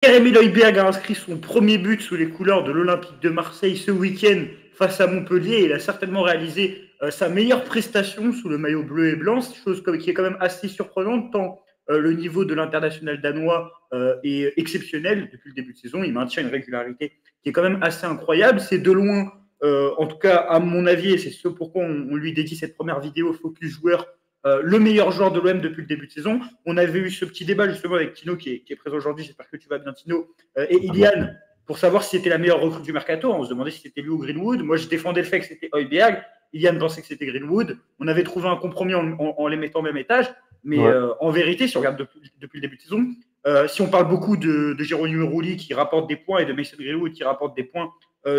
Pierre-Emile Højbjerg a inscrit son premier but sous les couleurs de l'Olympique de Marseille ce week-end face à Montpellier. Il a certainement réalisé sa meilleure prestation sous le maillot bleu et blanc, chose qui est quand même assez surprenante tant le niveau de l'international danois est exceptionnel depuis le début de saison. Il maintient une régularité qui est quand même assez incroyable. C'est de loin, en tout cas à mon avis, et c'est ce pourquoi on lui dédie cette première vidéo Focus Joueur, le meilleur joueur de l'OM depuis le début de saison. On avait eu ce petit débat justement avec Tino qui est présent aujourd'hui. J'espère que tu vas bien, Tino, et Ilian, pour savoir si c'était la meilleure recrue du mercato. On se demandait si c'était lui ou Greenwood. Moi, je défendais le fait que c'était Højbjerg. Ilian pensait que c'était Greenwood. On avait trouvé un compromis en les mettant au même étage. Mais en vérité, si on regarde depuis le début de saison, si on parle beaucoup de Geronimo Rulli qui rapporte des points et de Mason Greenwood qui rapporte des points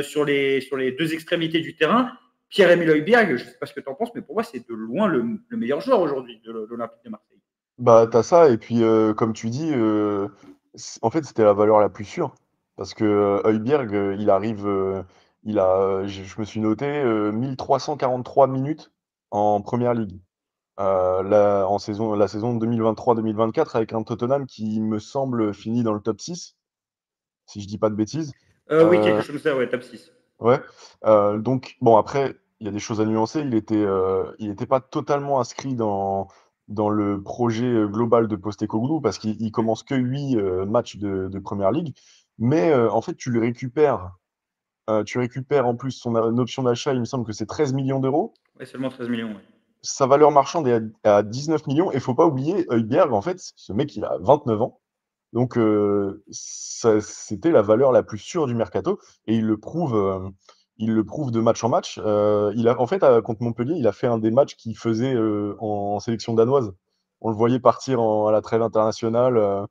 sur les deux extrémités du terrain, Pierre-Emile Højbjerg, je ne sais pas ce que tu en penses, mais pour moi, c'est de loin le meilleur joueur aujourd'hui de l'Olympique de Marseille. Bah, t'as ça, et puis comme tu dis, en fait, c'était la valeur la plus sûre. Parce que Højbjerg, il arrive, je me suis noté 1343 minutes en première ligue. La saison 2023-2024 avec un Tottenham qui me semble finit dans le top 6, si je dis pas de bêtises. Oui, quelque Euh, chose comme ça, ouais, top 6. ouais. Donc, bon, après, il y a des choses à nuancer. Il était pas totalement inscrit dans le projet global de Postecoglou parce qu'il commence que 8 matchs de Première Ligue. Mais en fait, tu récupères en plus son option d'achat, il me semble que c'est 13 millions d'euros. Ouais, seulement 13 millions. Ouais. Sa valeur marchande est à 19 millions. Et faut pas oublier, Højbjerg, en fait, ce mec, il a 29 ans. Donc, c'était la valeur la plus sûre du mercato. Et il le prouve de match en match. En fait, contre Montpellier, il a fait un des matchs qu'il faisait en sélection danoise. On le voyait partir à la trêve internationale.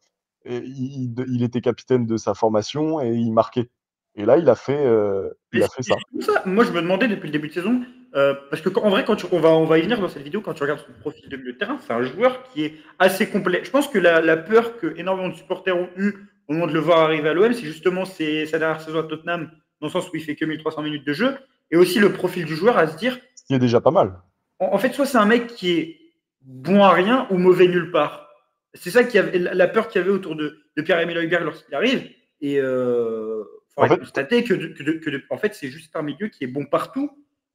Et il était capitaine de sa formation et il marquait. Et là, il Mais a fait ça. ça, moi, je me demandais depuis le début de saison, parce que en vrai, on va y venir dans cette vidéo, quand tu regardes son profil de milieu de terrain, c'est un joueur qui est assez complet. Je pense que la peur que énormément de supporters ont eu au moment de le voir arriver à l'OM, c'est justement sa dernière saison à Tottenham, dans le sens où il fait que 1300 minutes de jeu, et aussi le profil du joueur à se dire, Ce qui est déjà pas mal. en fait, soit c'est un mec qui est bon à rien ou mauvais nulle part. C'est ça qui avait la peur qu'il y avait autour de Pierre-Emile Højbjerg lorsqu'il arrive. Et En faudrait fait, constater en fait, c'est juste un milieu qui est bon partout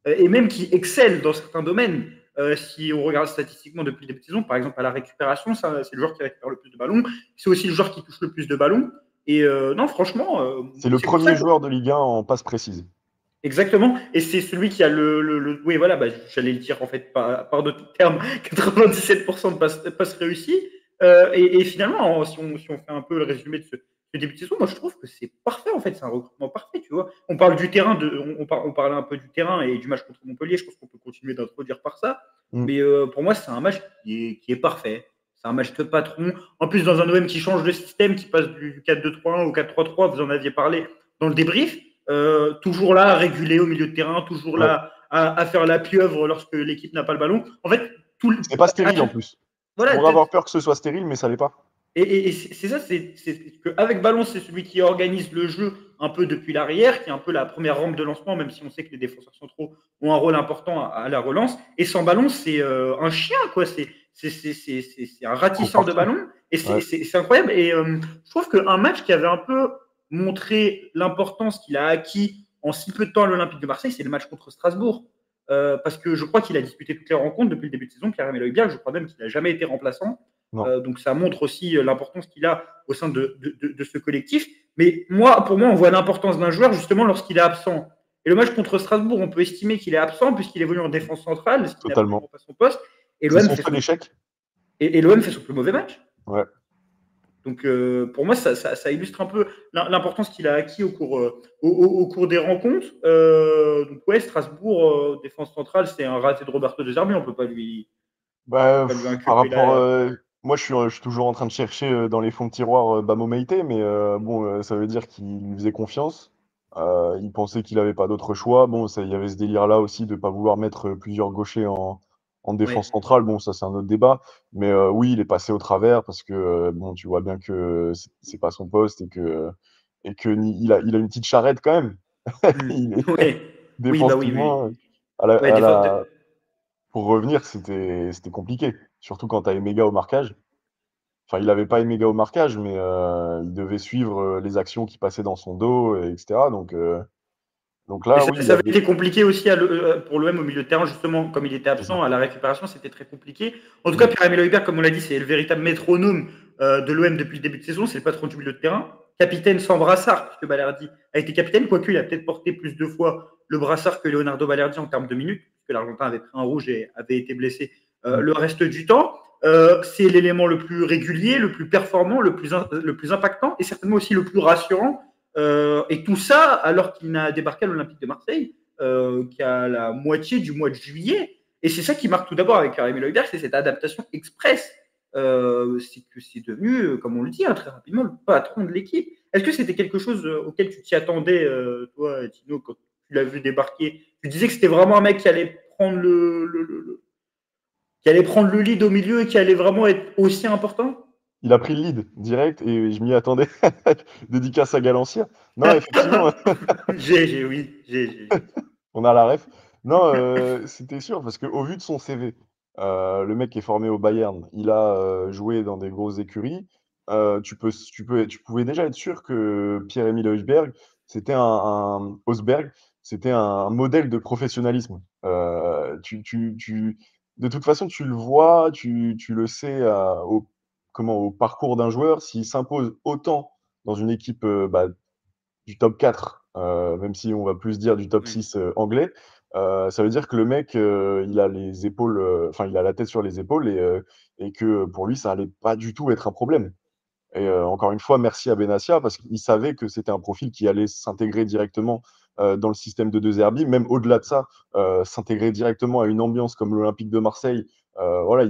et même qui excelle dans certains domaines. Si on regarde statistiquement depuis le début de saison, par exemple à la récupération, c'est le joueur qui récupère le plus de ballons. C'est aussi le joueur qui touche le plus de ballons. Et non, franchement, c'est le c'est pour ça premier que joueur de Ligue 1 en passe précise. exactement. Et c'est celui qui a oui, voilà, bah, j'allais le dire en fait par d'autres termes, 97% de passes réussies. Et finalement, si on fait un peu le résumé de ce début de saison, moi je trouve que c'est parfait en fait, c'est un recrutement parfait, tu vois. On parle du terrain, on parlait un peu du terrain et du match contre Montpellier, je pense qu'on peut continuer d'introduire par ça. Mm. Mais pour moi, c'est un match qui est parfait. C'est un match de patron. En plus, dans un OM qui change de système, qui passe du 4-2-3-1 au 4-3-3, vous en aviez parlé dans le débrief. Toujours là à réguler au milieu de terrain, toujours Ouais. là à faire la pieuvre lorsque l'équipe n'a pas le ballon. En fait, C'est pas stérile en plus. Tu voilà, pourrais avoir peur que ce soit stérile, mais ça l'est pas. et c'est ça, c'est qu'avec ballon, c'est celui qui organise le jeu un peu depuis l'arrière, qui est un peu la première rampe de lancement, même si on sait que les défenseurs centraux ont un rôle important à la relance. Et sans ballon, c'est un chien, quoi. C'est un Court ratisseur de partout. ballon. Et Ouais. c'est incroyable. Et je trouve qu'un match qui avait un peu montré l'importance qu'il a acquis en si peu de temps à l'Olympique de Marseille, c'est le match contre Strasbourg. Parce que je crois qu'il a disputé toutes les rencontres depuis le début de saison, Pierre-Emile Højbjerg. Je crois même qu'il n'a jamais été remplaçant. Non. Donc ça montre aussi l'importance qu'il a au sein de ce collectif. Mais pour moi, on voit l'importance d'un joueur justement lorsqu'il est absent. Et le match contre Strasbourg, on peut estimer qu'il est absent puisqu'il évolue en défense centrale, ce qui n'est absolument Totalement. pas son poste. Et C'est l'OM son fait seul son, échec. et l'OM fait son plus mauvais match. Ouais. Donc pour moi, ça illustre un peu l'importance qu'il a acquis au cours des rencontres. Donc ouais, Strasbourg, défense centrale, c'est un raté de Roberto De Zerbi, on ne peut Bah, pas lui par inculper rapport, là. moi, je suis toujours en train de chercher dans les fonds de tiroir Bamo Meïté, mais bon, ça veut dire qu'il lui faisait confiance. Il pensait qu'il avait pas d'autre choix. Bon, il y avait ce délire-là aussi de pas vouloir mettre plusieurs gauchers en défense Ouais. centrale. Bon, ça, c'est un autre débat. Mais oui, il est passé au travers parce que bon, tu vois bien que c'est pas son poste et que il a une petite charrette quand même. Il est Ouais. Oui, bah oui, oui. défensivement Ouais, des fois, pour revenir, c'était compliqué. Surtout quand tu as Emega au marquage. enfin, il n'avait pas une méga au marquage, mais il devait suivre les actions qui passaient dans son dos, etc. Donc Et là, ça, oui, il y ça avait avait. été compliqué aussi pour l'OM au milieu de terrain, justement, comme il était C'est ça. absent à la récupération, c'était très compliqué. En tout cas, Mm. Pierre-Emile Højbjerg, comme on l'a dit, c'est le véritable métronome de l'OM depuis le début de saison, c'est le patron du milieu de terrain. Capitaine sans brassard, puisque Balerdi a été capitaine, quoique il a peut-être porté plus de fois le brassard que Leonardo Balerdi en termes de minutes, puisque l'Argentin avait pris un rouge et avait été blessé Mm. le reste du temps. C'est l'élément le plus régulier, le plus performant, le plus impactant et certainement aussi le plus rassurant. Et tout ça alors qu'il n'a débarqué à l'Olympique de Marseille qu'à la moitié du mois de juillet. Et c'est ça qui marque tout d'abord avec Karim Højbjerg, c'est cette adaptation express. C'est que c'est devenu, comme on le dit, très rapidement, le patron de l'équipe. Est-ce que c'était quelque chose auquel tu t'y attendais, toi, Tino, quand tu l'as vu débarquer? Tu disais que c'était vraiment un mec qui allait prendre qui allait prendre le lead au milieu et qui allait vraiment être aussi important? Il a pris le lead direct et je m'y attendais. Dédicace à Galancia. Non, effectivement, Oui, on a la ref. Non, c'était sûr parce qu'au vu de son CV, le mec est formé au Bayern, il a, joué dans des grosses écuries, tu pouvais déjà être sûr que Pierre-Emile Højbjerg, c'était c'était un modèle de professionnalisme. De toute façon, tu le vois, tu le sais, au parcours d'un joueur, s'il s'impose autant dans une équipe, du top 4, même si on va plus dire du top oui. 6 anglais, ça veut dire que le mec, il a les épaules, enfin, il a la tête sur les épaules et que pour lui, ça allait pas du tout être un problème. Et encore une fois, merci à Benassia parce qu'il savait que c'était un profil qui allait s'intégrer directement dans le système de De Zerbi, même au-delà de ça, s'intégrer directement à une ambiance comme l'Olympique de Marseille. Voilà,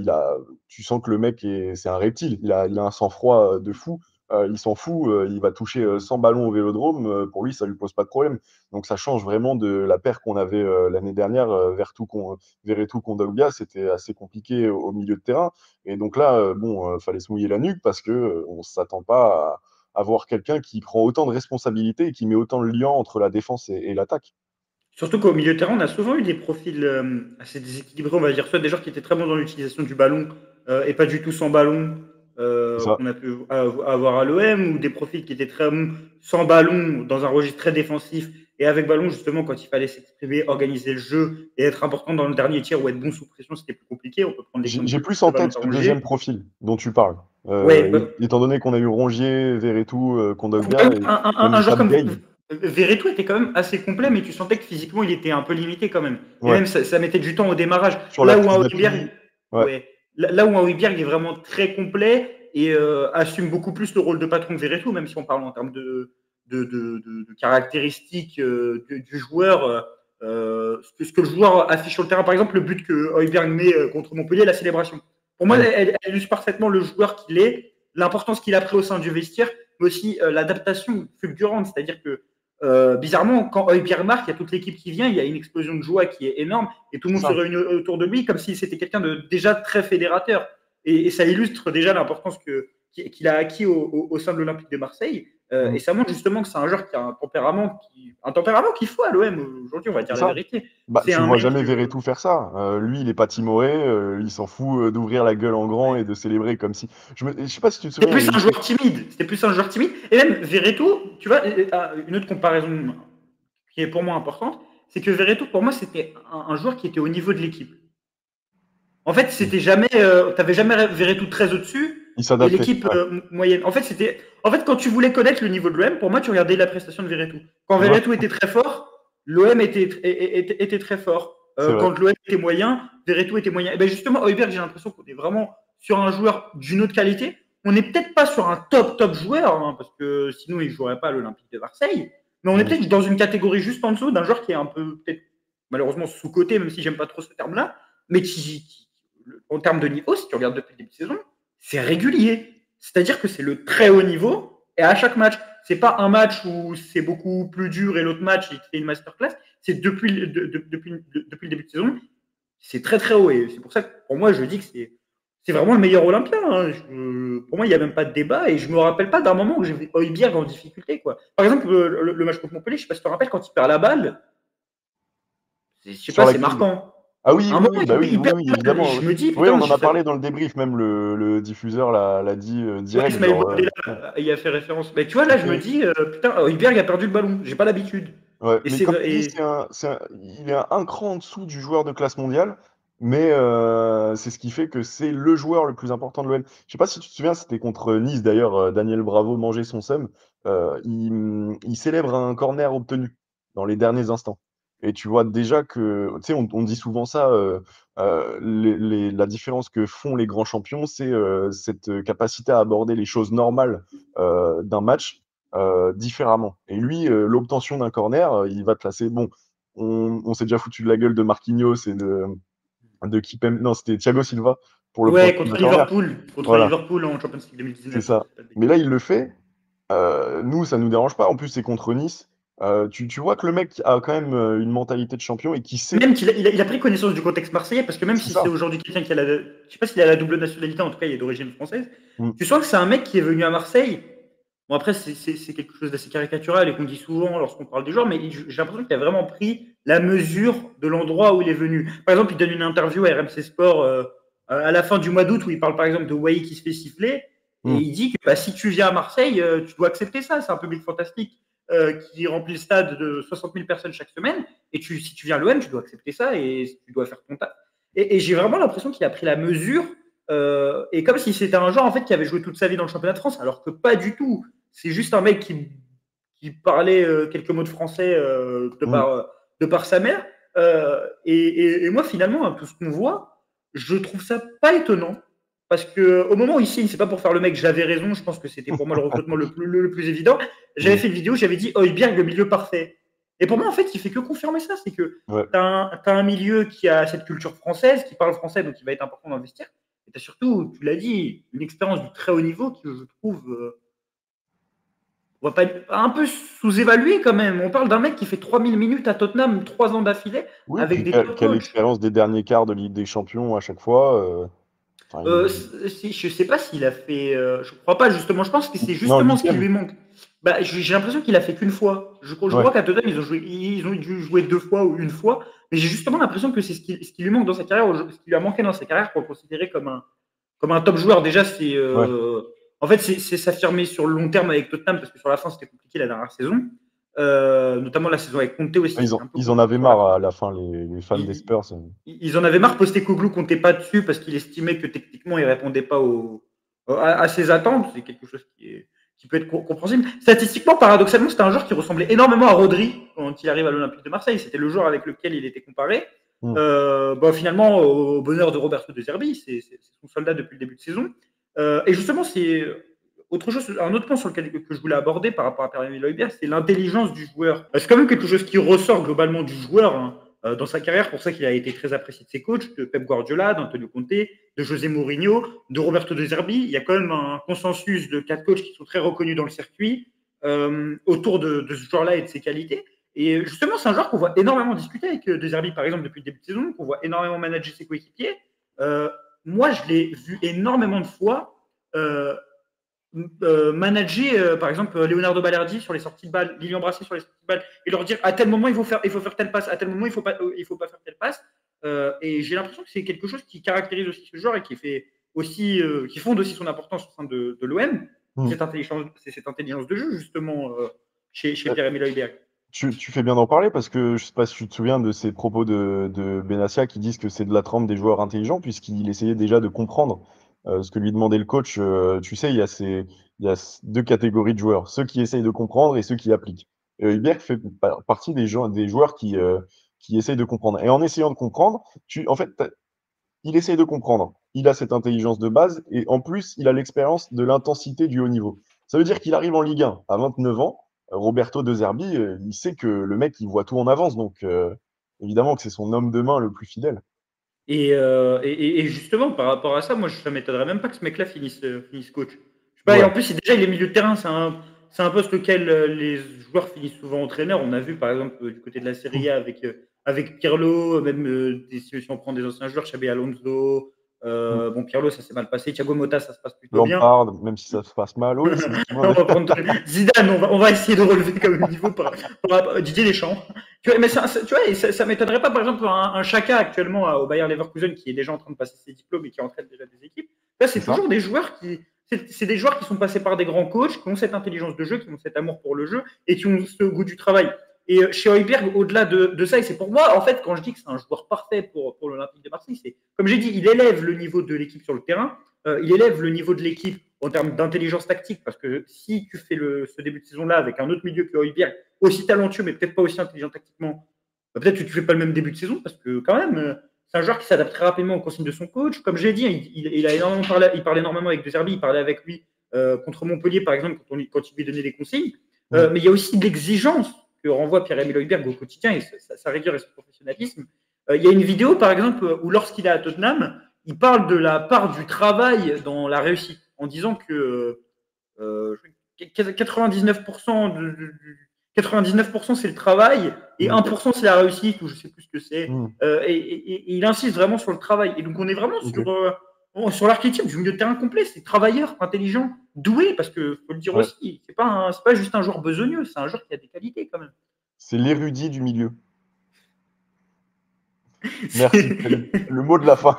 tu sens que le mec c'est un reptile. Il a un sang-froid de fou. Il s'en fout. Il va toucher 100 ballons au Vélodrome. Pour lui, ça lui pose pas de problème. Donc ça change vraiment de la paire qu'on avait l'année dernière, Verretou Kondogbia. C'était assez compliqué au milieu de terrain. Et donc là, bon, fallait se mouiller la nuque parce que on s'attend pas à voir quelqu'un qui prend autant de responsabilités et qui met autant de liens entre la défense et l'attaque. Surtout qu'au milieu de terrain, on a souvent eu des profils assez déséquilibrés, on va dire, soit des joueurs qui étaient très bons dans l'utilisation du ballon et pas du tout sans ballon, C'est ça. qu'on a pu avoir à l'OM, ou des profils qui étaient très bons sans ballon, dans un registre très défensif, et avec ballon, justement, quand il fallait s'exprimer, organiser le jeu et être important dans le dernier tir ou être bon sous pression, c'était plus compliqué. On peut prendre l'exemple J'ai plus en de tête Valentin ce deuxième Rongier. profil dont tu parles. Ouais, bah, Étant donné qu'on a eu Rongier, Verretou, Kondogbia même et même un joueur Issam comme Gueye. Verretou était quand même assez complet, mais tu sentais que physiquement, il était un peu limité quand même. Et Ouais, même, ça mettait du temps au démarrage. sur la prise d'appui. Ouais, Ouais, là où un Højbjerg est vraiment très complet et assume beaucoup plus le rôle de patron que Verretou, même si on parle en termes de caractéristiques du joueur. Ce que le joueur affiche sur le terrain, par exemple, le but que Højbjerg met contre Montpellier, la célébration. Pour moi, mm, elle illustre parfaitement le joueur qu'il est, l'importance qu'il a pris au sein du vestiaire, mais aussi l'adaptation fulgurante. C'est-à-dire que, bizarrement, quand Højbjerg marque, il y a toute l'équipe qui vient, il y a une explosion de joie qui est énorme, et tout le c'est monde se ça. réunit autour de lui comme si c'était quelqu'un de déjà très fédérateur. Et ça illustre déjà l'importance qu'il a acquis au sein de l'Olympique de Marseille. Mm. Et ça montre justement que c'est un joueur qui a un tempérament qu'il faut à l'OM aujourd'hui, on va C'est dire la ça. vérité. Bah, C'est tu le un vois mec. jamais Verretou faire ça. Lui, il est pas timoré, il s'en fout d'ouvrir la gueule en grand Ouais. et de célébrer comme si. Je sais pas si tu te C'était souviens, il y plus a un une joueur timide. C'était plus un joueur timide. Et même Verretou, tu vois, une autre comparaison qui est pour moi importante, c'est que Verretou, pour moi, c'était un joueur qui était au niveau de l'équipe. En fait, c'était jamais, t'avais jamais Verretou très au-dessus Il et s'adaptait. l'équipe Ouais. moyenne. En fait, quand tu voulais connaître le niveau de l'OM, pour moi, tu regardais la prestation de Verretou. Quand Ouais, Verretou était très fort, l'OM était très fort. c'est vrai. Quand l'OM était moyen, Verretou était moyen. Et ben justement, Højbjerg, j'ai l'impression qu'on est vraiment sur un joueur d'une autre qualité. On n'est peut-être pas sur un top joueur, hein, parce que sinon il ne jouerait pas à l'Olympique de Marseille. Mais on est Mm. peut-être dans une catégorie juste en dessous d'un joueur qui est un peu peut-être malheureusement sous-coté, même si j'aime pas trop ce terme-là, mais en termes de niveau, si tu regardes depuis le début de saison, c'est régulier. C'est-à-dire que c'est le très haut niveau et à chaque match. C'est pas un match où c'est beaucoup plus dur et l'autre match il fait une masterclass. C'est depuis le début de saison, c'est très très haut et c'est pour ça que pour moi je dis que c'est vraiment le meilleur Olympien. Hein. Pour moi, il n'y a même pas de débat et je me rappelle pas d'un moment où j'ai vu Højbjerg en difficulté. Quoi. Par exemple, le match contre Montpellier, je sais pas si tu te rappelles, quand il perd la balle, je sais Sur pas, la c'est grille. marquant. Ah oui, À un oui, moment, oui, bah oui, oui, il perd oui, le match et évidemment, je oui. me dis: Oui, «Putain, on en je a ça». parlé dans le débrief, même le diffuseur l'a dit, Ouais, direct, Ismaël genre, Boadella ouais, y a fait référence. Mais tu vois, là, je me c'était dis: «Putain, Højbjerg a perdu le ballon, j'ai pas l'habitude» ouais, et mais c'est comme vrai tu dis, et il est un cran en dessous du joueur de classe mondiale, mais c'est ce qui fait que c'est le joueur le plus important de l'OM. Je sais pas si tu te souviens, c'était contre Nice d'ailleurs, Daniel Bravo mangeait son seum, il célèbre un corner obtenu dans les derniers instants et tu vois déjà que tu sais, on dit souvent ça, la différence que font les grands champions, c'est, cette capacité à aborder les choses normales, d'un match différemment. Et lui, l'obtention d'un corner, il va te lasser. Bon, on s'est déjà foutu de la gueule de Marquinhos et de Kipembe. Non, c'était Thiago Silva pour ouais, l'obtention d'un corner. contre Voilà, Liverpool en Champions League c'est 2019, si je ça. dis pas de Mais bêtises. là, il le fait. Nous, ça nous dérange pas. En plus, c'est contre Nice. Tu vois que le mec a quand même une mentalité de champion et qui sait. Même qu'il a pris connaissance du contexte marseillais, parce que même C'est si c'est ça. aujourd'hui quelqu'un qui a je sais pas s'il a la double nationalité, en tout cas, il est d'origine française, Mm, tu sens que c'est un mec qui est venu à Marseille. Bon, après, c'est quelque chose d'assez caricatural et qu'on dit souvent lorsqu'on parle des joueurs, mais j'ai l'impression qu'il a vraiment pris la mesure de l'endroit où il est venu. Par exemple, il donne une interview à RMC Sport à la fin du mois d'août où il parle par exemple de Wai qui se fait siffler et mm. il dit que bah, si tu viens à Marseille, tu dois accepter ça. C'est un public fantastique qui remplit le stade de 60 000 personnes chaque semaine. Et si tu viens à l'OM, tu dois accepter ça et tu dois faire ton taf. Et j'ai vraiment l'impression qu'il a pris la mesure et comme si c'était un joueur en fait qui avait joué toute sa vie dans le championnat de France, alors que pas du tout. C'est juste un mec qui parlait quelques mots de français Mm. de par sa mère. Et moi, finalement, tout ce qu'on voit, je trouve ça pas étonnant. Parce qu'au moment où il signe, c'est pas pour faire le mec, j'avais raison, je pense que c'était pour moi le recrutement le plus évident. J'avais Mm. fait une vidéo, j'avais dit Højbjerg, le milieu parfait. Et pour moi, en fait, il fait que confirmer ça. C'est que Ouais. tu as, un milieu qui a cette culture française, qui parle français, donc il va être important d'investir. Et tu as surtout, tu l'as dit, une expérience du très haut niveau qui, je trouve, on va pas être un peu sous-évalué quand même. On parle d'un mec qui fait 3000 minutes à Tottenham 3 ans d'affilée Oui, avec puis des top quelle coachs. expérience des derniers quarts de Ligue des Champions à chaque fois. Enfin, Je sais pas s'il a fait. Je crois pas, justement. Je pense que c'est non, justement ce qui huitième. lui manque. Bah, j'ai l'impression qu'il a fait qu'une fois. Je Ouais. crois qu'à Tottenham, ils ont dû jouer 2 fois ou une fois. Mais j'ai justement l'impression que c'est ce qui lui manque dans sa carrière, ce qui lui a manqué dans sa carrière pour le considérer comme un top joueur. Déjà, c'est. Ouais. En fait, c'est s'affirmer sur le long terme avec Tottenham parce que sur la fin, c'était compliqué la dernière saison. Notamment la saison avec Conte aussi, c'était un peu Ils en compliqué avaient sur la marre fin. à la fin, les fans des Ils, Spurs. ils en avaient marre. Postecoglou comptait pas dessus parce qu'il estimait que techniquement, il répondait pas à ses attentes. C'est quelque chose qui peut être compréhensible. Statistiquement, paradoxalement, c'était un joueur qui ressemblait énormément à Rodri quand il arrive à l'Olympique de Marseille. C'était le joueur avec lequel il était comparé. Mm. Finalement, au bonheur de Roberto De Zerbi, c'est son soldat depuis le début de saison. Et justement, c'est autre chose, un autre point sur lequel que je voulais aborder par rapport à Pierre-Emile Højbjerg, c'est l'intelligence du joueur. C'est quand même quelque chose qui ressort globalement du joueur hein, dans sa carrière. Pour ça qu'il a été très apprécié de ses coachs, de Pep Guardiola, d'Antonio Conte, de José Mourinho, de Roberto De Zerbi. Il y a quand même un consensus de 4 coachs qui sont très reconnus dans le circuit autour de ce joueur-là et de ses qualités. Et justement, c'est un joueur qu'on voit énormément discuter avec De Zerbi, par exemple, depuis le début de saison, qu'on voit énormément manager ses coéquipiers. Moi, je l'ai vu énormément de fois manager, par exemple, Leonardo Balerdi sur les sorties de balles, Lilian Brassé sur les sorties de balles, et leur dire à tel moment, il faut faire telle passe, à tel moment, il faut pas faire telle passe. Et j'ai l'impression que c'est quelque chose qui caractérise aussi ce joueur et qui fonde aussi son importance au sein de l'OM. Mm. C'est cette intelligence de jeu, justement, chez Euh, Pierre-Emile Højbjerg. tu fais bien d'en parler parce que je sais pas si tu te souviens de ces propos de Benassia qui disent que c'est de la trempe des joueurs intelligents puisqu'il essayait déjà de comprendre ce que lui demandait le coach. Tu sais, il y a deux catégories de joueurs, ceux qui essayent de comprendre et ceux qui appliquent. Et Højbjerg fait partie des joueurs qui essayent de comprendre. Et en essayant de comprendre, en fait, il essaye de comprendre. Il a cette intelligence de base et en plus, il a l'expérience de l'intensité du haut niveau. Ça veut dire qu'il arrive en Ligue 1 à 29 ans. Roberto De Zerbi, il sait que le mec, il voit tout en avance. Donc, évidemment que c'est son homme de main le plus fidèle. Et justement, par rapport à ça, moi, ça ne m'étonnerait même pas que ce mec-là finisse coach. Je sais pas, et en Ouais. plus, déjà, il est milieu de terrain. C'est un poste auquel les joueurs finissent souvent entraîneurs. On a vu, par exemple, du côté de la Serie A avec Pirlo, même si on prend des anciens joueurs, Xabi Alonso, Bon, Pirlo, ça s'est mal passé. Thiago Motta, ça se passe plutôt bien. Lampard, même si ça se passe mal. Oui, c'est On va prendre Zidane, on va essayer de relever comme niveau par Didier Deschamps. Tu vois, mais tu vois, ça m'étonnerait pas, par exemple, un Xhaka actuellement au Bayer Leverkusen qui est déjà en train de passer ses diplômes et qui entraîne déjà des équipes. Là, c'est toujours des joueurs c'est des joueurs qui sont passés par des grands coachs, qui ont cette intelligence de jeu, qui ont cet amour pour le jeu et qui ont ce goût du travail. Et chez Højbjerg, au-delà de ça, et c'est pour moi, en fait, quand je dis que c'est un joueur parfait pour l'Olympique de Marseille, c'est, comme j'ai dit, il élève le niveau de l'équipe sur le terrain, il élève le niveau de l'équipe en termes d'intelligence tactique, parce que si tu fais ce début de saison-là avec un autre milieu que Højbjerg, aussi talentueux, mais peut-être pas aussi intelligent tactiquement, peut-être que tu fais pas le même début de saison, parce que quand même, c'est un joueur qui s'adapte très rapidement aux consignes de son coach. Comme j'ai dit, il a énormément parlé, il parlait énormément avec De Zerbi, il parlait avec lui contre Montpellier, par exemple, quand il lui donnait des consignes. Mais il y a aussi l'exigence que renvoie Pierre-Emile Højbjerg au quotidien et sa rigueur et son professionnalisme. Il y a une vidéo, par exemple, où lorsqu'il est à Tottenham, il parle de la part du travail dans la réussite, en disant que 99% 99% c'est le travail et 1% c'est la réussite, ou je sais plus ce que c'est. Et il insiste vraiment sur le travail. Et donc on est vraiment sur l'archétype du milieu de terrain complet. C'est travailleur, intelligent, doué, parce que faut le dire aussi, c'est pas juste un joueur besogneux, c'est un joueur qui a des qualités quand même. C'est l'érudit du milieu. Merci. Le mot de la fin.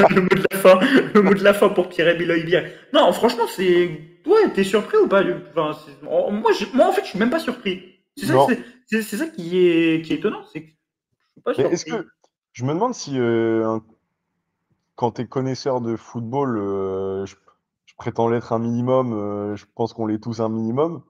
Le mot de la fin pour Pierre-Emile Højbjerg. Non, franchement, c'est. Ouais, t'es surpris ou pas? Enfin, moi, en fait, je suis même pas surpris. C'est ça qui est étonnant. C'est que je suis pas surpris. Est-ce que je me demande si quand tu es connaisseur de football, je prétends l'être un minimum, je pense qu'on l'est tous un minimum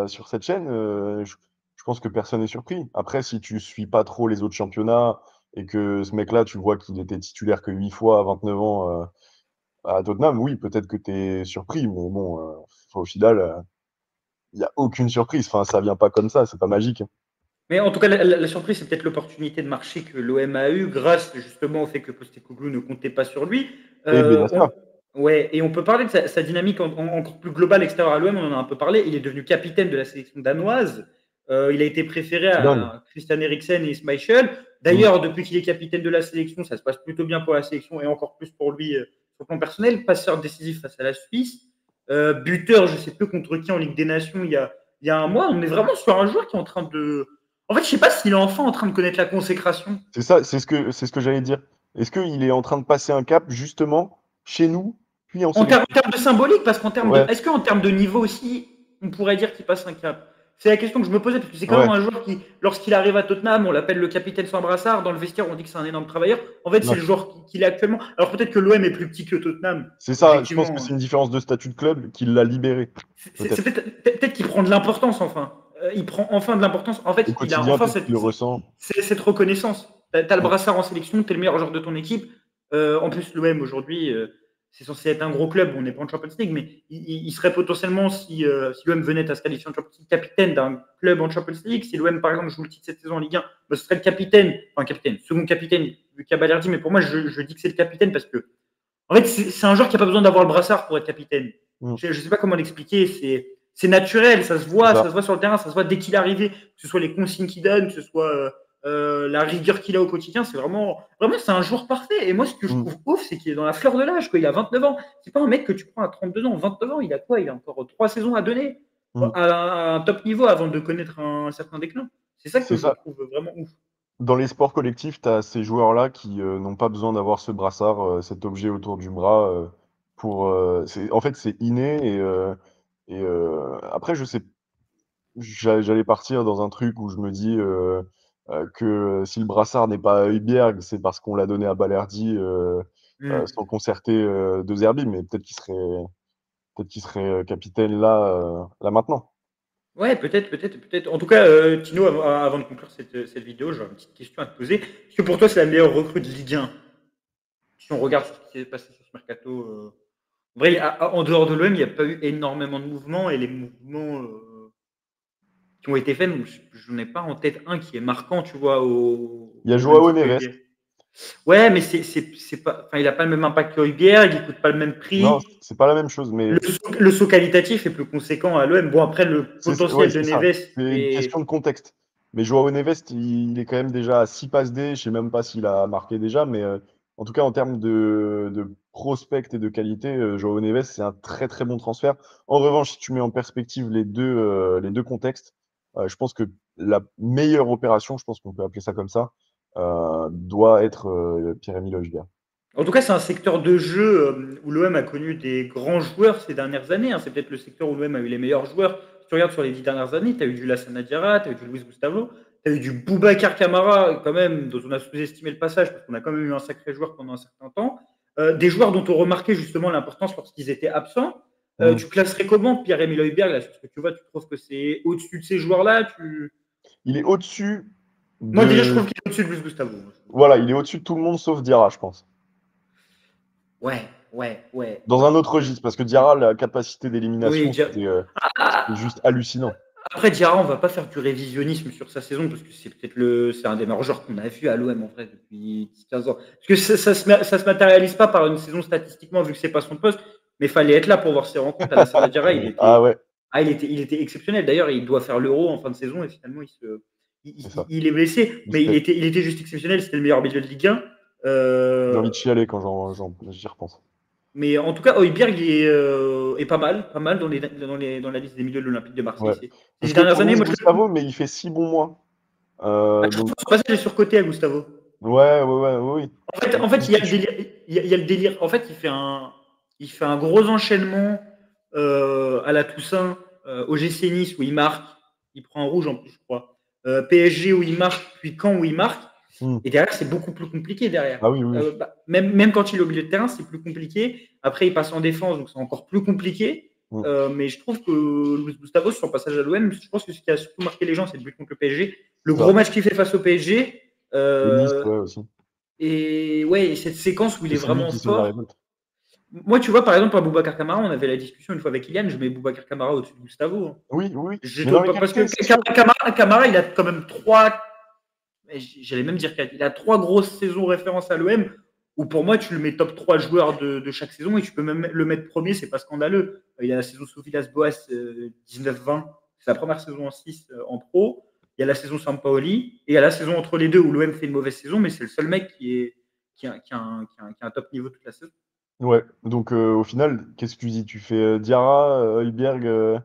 sur cette chaîne, je pense que personne n'est surpris. Après, si tu suis pas trop les autres championnats et que ce mec-là, tu vois qu'il était titulaire que 8 fois à 29 ans à Tottenham, oui, peut-être que tu es surpris, mais bon, au final, il n'y a aucune surprise. Enfin, ça vient pas comme ça, c'est pas magique. Mais en tout cas, la surprise, c'est peut-être l'opportunité de marché que l'OM a eu grâce justement au fait que Postecoglou ne comptait pas sur lui. Ouais, et on peut parler de sa dynamique encore plus globale extérieure à l'OM, on en a un peu parlé. Il est devenu capitaine de la sélection danoise. Il a été préféré à Christian Eriksen et Schmeichel. D'ailleurs, depuis qu'il est capitaine de la sélection, ça se passe plutôt bien pour la sélection et encore plus pour lui sur le plan personnel. Passeur décisif face à la Suisse. Buteur, je ne sais plus contre qui en Ligue des Nations il y a un mois. On est vraiment sur un joueur qui est en train de. En fait, je ne sais pas s'il est enfin en train de connaître la consécration. C'est ça, c'est ce que j'allais dire. Est-ce qu'il est en train de passer un cap justement chez nous, puis en sélection? En termes de symbolique, parce qu'en termes est-ce qu'en termes de niveau aussi, on pourrait dire qu'il passe un cap? C'est la question que je me posais, parce que c'est quand même un joueur qui, lorsqu'il arrive à Tottenham, on l'appelle le capitaine sans brassard. Dans le vestiaire, on dit que c'est un énorme travailleur. En fait, c'est le joueur qu'il est actuellement. Alors peut-être que l'OM est plus petit que Tottenham. C'est ça, je pense que c'est une différence de statut de club qui l'a libéré. C'est peut-être qu'il prend de l'importance enfin. Il prend enfin de l'importance. En fait, il a enfin cette reconnaissance. Tu as le brassard en sélection, tu es le meilleur joueur de ton équipe. En plus, l'OM aujourd'hui, c'est censé être un gros club. On n'est pas en Champions League, mais il serait potentiellement, si l'OM venait à se qualifier en Champions League, capitaine d'un club en Champions League. Si l'OM, par exemple, joue le titre cette saison en Ligue 1, bah, ce serait le second capitaine, Lucas Balerdi. Mais pour moi, je dis que c'est le capitaine parce que, en fait, c'est un joueur qui n'a pas besoin d'avoir le brassard pour être capitaine. Je ne sais pas comment l'expliquer. C'est naturel, ça se voit sur le terrain, ça se voit dès qu'il est arrivé, que ce soit les consignes qu'il donne, que ce soit la rigueur qu'il a au quotidien, c'est vraiment c'est un joueur parfait. Et moi, ce que je trouve ouf, c'est qu'il est dans la fleur de l'âge, il a 29 ans. C'est pas un mec que tu prends à 32 ans, 29 ans, il a quoi? Il a encore 3 saisons à donner à un top niveau avant de connaître un certain déclin. C'est ça que je trouve vraiment ouf. Dans les sports collectifs, tu as ces joueurs-là qui n'ont pas besoin d'avoir ce brassard, cet objet autour du bras. En fait, c'est inné. Et après, j'allais partir dans un truc où je me dis que si le brassard n'est pas à Højbjerg, c'est parce qu'on l'a donné à Balerdi sans concerter De Zerbi, mais peut-être qu'il serait capitaine là maintenant. Ouais, peut-être. En tout cas, Tino, avant de conclure cette vidéo, j'ai une petite question à te poser. Est-ce que pour toi, c'est la meilleure recrue de Ligue 1? Si on regarde ce qui s'est passé sur ce mercato. En vrai, en dehors de l'OM, il n'y a pas eu énormément de mouvements et les mouvements qui ont été faits, je n'en ai pas en tête un qui est marquant, tu vois. Il y a Joao Neves. Ouais, mais c'est pas, il n'a pas le même impact que Højbjerg, il ne coûte pas le même prix. Non, c'est pas la même chose. Mais le saut qualitatif est plus conséquent à l'OM. Bon, après, le potentiel de Neves. C'est une question de contexte. Mais Joao Neves, il est quand même déjà à 6 passes D. Je ne sais même pas s'il a marqué déjà, mais en tout cas, en termes de prospect et de qualité, João Neves, c'est un très, très bon transfert. En revanche, si tu mets en perspective les 2 contextes, je pense que la meilleure opération, je pense qu'on peut appeler ça comme ça, doit être, Pierre-Emile Højbjerg. En tout cas, c'est un secteur de jeu où l'OM a connu des grands joueurs ces dernières années, hein. C'est peut-être le secteur où l'OM a eu les meilleurs joueurs. Si tu regardes sur les 10 dernières années, tu as eu du Lassana Diarra, tu as eu du Luis Gustavo, tu as eu du Boubacar Kamara, quand même, dont on a sous-estimé le passage, parce qu'on a quand même eu un sacré joueur pendant un certain temps. Des joueurs dont on remarquait justement l'importance lorsqu'ils étaient absents. Mmh. Tu classerais comment Pierre-Emile Højbjerg, là, sur ce que tu vois, tu trouves que c'est au-dessus de ces joueurs-là Il est au-dessus Moi, déjà, je de trouve qu'il est au-dessus de Luis Gustavo. voilà, il est au-dessus de tout le monde sauf Diarra, je pense. Ouais, ouais, ouais, Dans ouais. un autre registre, parce que Diarra, la capacité Oui, d'élimination, c'était juste ah, hallucinant. après, Diarra, on va pas faire du révisionnisme sur sa saison parce que c'est un des meilleurs joueurs qu'on a vu à l'OM en vrai depuis 15 ans. Parce que ça se matérialise pas par une saison statistiquement vu que c'est pas son poste, mais fallait être là pour voir ses rencontres. Alassane Diarra, Ah ouais, il était exceptionnel. D'ailleurs, il doit faire l'Euro en fin de saison et finalement c'est ça. il est blessé, mais il était juste exceptionnel. C'était le meilleur milieu de Ligue 1. J'ai envie Euh, de chialer quand j'y repense. mais en tout cas, Højbjerg est pas mal dans la liste des milieux de l'Olympique de Marseille. Ouais. Ces Parce 10 que dernières pour années, Luis moi, Gustavo, mais il fait 6 bons mois. je Donc trouve son passage est surcoté à Gustavo. ouais, ouais, ouais, oui, oui. En fait, Mais il y a si le tu délire. Il y a le délire. En fait, il fait un gros enchaînement à la Toussaint, au GC Nice où il marque. Il prend un rouge en plus, je crois. PSG où il marque, puis Caen où il marque. mmh. Et derrière, c'est beaucoup plus compliqué derrière. Ah oui, oui, oui. Même quand il est au milieu de terrain, c'est plus compliqué. Après, il passe en défense, donc c'est encore plus compliqué. Mmh. Mais je trouve que Luis Gustavo, sur son passage à l'OM, je pense que ce qui a surtout marqué les gens, c'est le but contre le PSG. Le Ça. gros match qu'il fait face au PSG. Et Nice, Euh, ouais, aussi. et ouais, cette séquence où il Et est c'est lui vraiment qui sonne la fort. révolte. Moi, tu vois, par exemple, à Boubacar Kamara, on avait la discussion une fois avec Kylian, je mets Boubacar Kamara au-dessus de Gustavo, hein. Oui, oui, oui. Mais dans les Parce que qualités, c'est sûr. Kamara, il a quand même j'allais même dire qu'il a 3 grosses saisons références à l'OM, où pour moi, tu le mets top 3 joueurs de chaque saison, et tu peux même le mettre premier, c'est pas scandaleux. Il y a la saison sous Villas-Boas 19-20, c'est la première saison en 6 en pro. Il y a la saison Sampaoli, et il y a la saison entre les deux où l'OM fait une mauvaise saison, mais c'est le seul mec qui a un top niveau toute la saison. Ouais, donc au final, qu'est-ce que tu dis? Tu fais, Diarra, Højbjerg,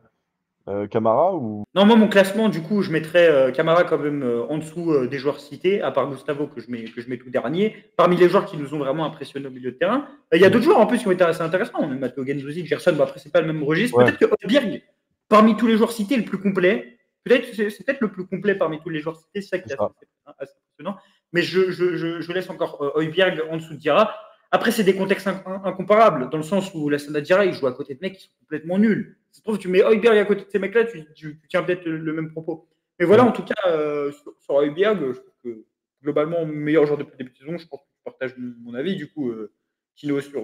Camara ou Non, moi, mon classement, du coup, je mettrais Camara quand même en dessous des joueurs cités, à part Gustavo que je mets tout dernier. Parmi les joueurs qui nous ont vraiment impressionnés au milieu de terrain, il y a mmh, d'autres joueurs en plus qui ont été assez intéressants. On a Matteo Gendouzi, Gerson, bon, après, c'est pas le même registre. ouais, Peut-être que Højbjerg, parmi tous les joueurs cités, est le plus complet. C'est peut-être le plus complet parmi tous les joueurs cités, c'est ça qui c'est est ça. assez impressionnant. Mais je laisse encore Højbjerg en dessous de Diarra. Après, c'est des contextes incomparables, dans le sens où la Sana Diarra, il joue à côté de mecs qui sont complètement nuls. Si tu trouves, tu mets Højbjerg à côté de ces mecs-là, tu tiens peut-être le même propos. Mais voilà, Mmh, en tout cas, sur Højbjerg, je trouve que globalement, meilleur joueur depuis le début de saison, je pense que tu partages mon avis, du coup, Tino, sur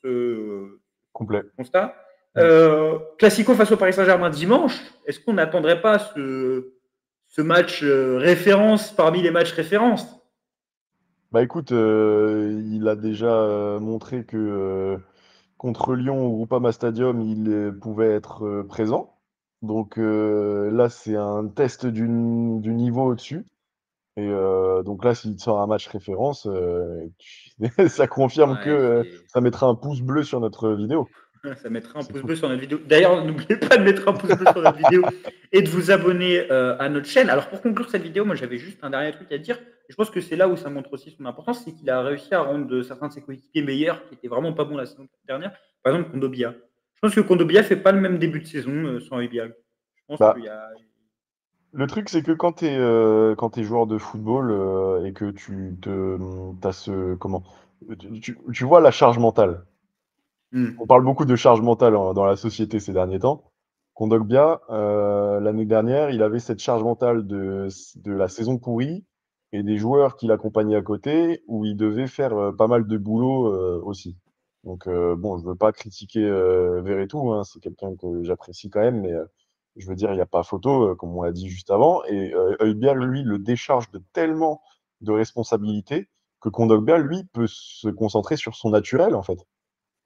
ce complet. constat. Mmh. Classico face au Paris Saint-Germain dimanche, est-ce qu'on n'attendrait pas ce match référence parmi les matchs références? Bah, écoute, il a déjà, montré que, contre Lyon au Groupama Stadium, il, pouvait être, présent. Donc là, c'est un test du niveau au-dessus et donc là, s'il sort un match référence, tu ça confirme que, Ouais, ça mettra un pouce bleu sur notre vidéo. ça mettra un C'est pouce tout. bleu sur notre vidéo. D'ailleurs, n'oubliez pas de mettre un pouce bleu sur notre vidéo et de vous abonner à notre chaîne. Alors, pour conclure cette vidéo, moi, j'avais juste un dernier truc à dire. Je pense que c'est là où ça montre aussi son importance, c'est qu'il a réussi à rendre certains de ses coéquipiers meilleurs, qui étaient vraiment pas bons la saison dernière. Par exemple, Kondobia. Je pense que Kondobia fait pas le même début de saison sans Ibiag. Je pense qu'il Bah, y a. le truc, c'est que quand tu es joueur de football, et que tu as ce comment? Tu vois la charge mentale. On Hmm. parle beaucoup de charge mentale dans la société ces derniers temps. Kondogbia, l'année dernière, il avait cette charge mentale de la saison pourrie et des joueurs qui l'accompagnaient à côté, où il devait faire, pas mal de boulot, aussi. Donc bon, je veux pas critiquer, Verretou, hein, c'est quelqu'un que j'apprécie quand même, mais je veux dire, il y a pas photo, comme on l'a dit juste avant et Højbjerg, lui, le décharge de tellement de responsabilités que Kondogbia, lui, peut se concentrer sur son naturel, en fait.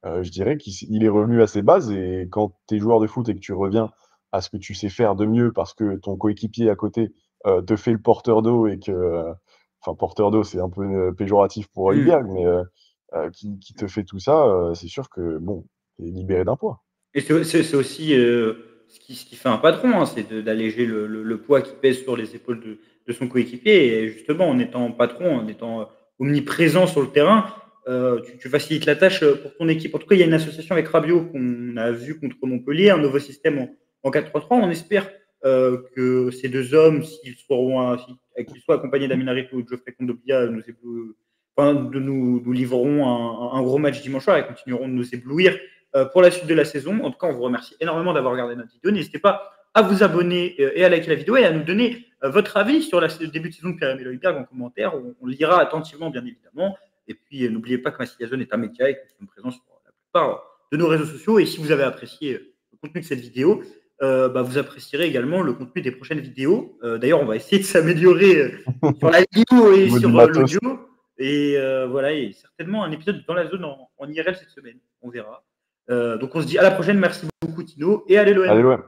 Je dirais qu'il est revenu à ses bases et quand tu es joueur de foot et que tu reviens à ce que tu sais faire de mieux parce que ton coéquipier à côté, te fait le porteur d'eau et que, enfin porteur d'eau, c'est un peu péjoratif pour Mmh. Højbjerg, mais qui te fait tout ça, c'est sûr que bon, tu es libéré d'un poids. Et c'est aussi, ce qui fait un patron, hein, c'est d'alléger le poids qui pèse sur les épaules de son coéquipier et justement en étant patron, en étant omniprésent sur le terrain, tu facilites la tâche, pour ton équipe. En tout cas, il y a une association avec Rabiot qu'on a vu contre Montpellier, un nouveau système en 4-3-3. On espère, que ces 2 hommes, qu'ils soient accompagnés d'Amin Harit ou de Geoffrey Kondogbia, nous livreront un gros match dimanche soir et continueront de nous éblouir pour la suite de la saison. En tout cas, on vous remercie énormément d'avoir regardé notre vidéo. N'hésitez pas à vous abonner et à liker la vidéo et à nous donner votre avis sur le début de saison de Pierre-Emile Højbjerg en commentaire. On lira attentivement, bien évidemment. Et puis, n'oubliez pas que Massilia Zone est un média et que nous sommes présents sur la plupart de nos réseaux sociaux. Et si vous avez apprécié le contenu de cette vidéo, vous apprécierez également le contenu des prochaines vidéos. D'ailleurs, on va essayer de s'améliorer sur la vidéo et sur l'audio. Et voilà, et certainement un épisode dans la zone en IRL cette semaine. On verra. Donc on se dit à la prochaine. Merci beaucoup Tino et allez l'OM. Allez, l'OM.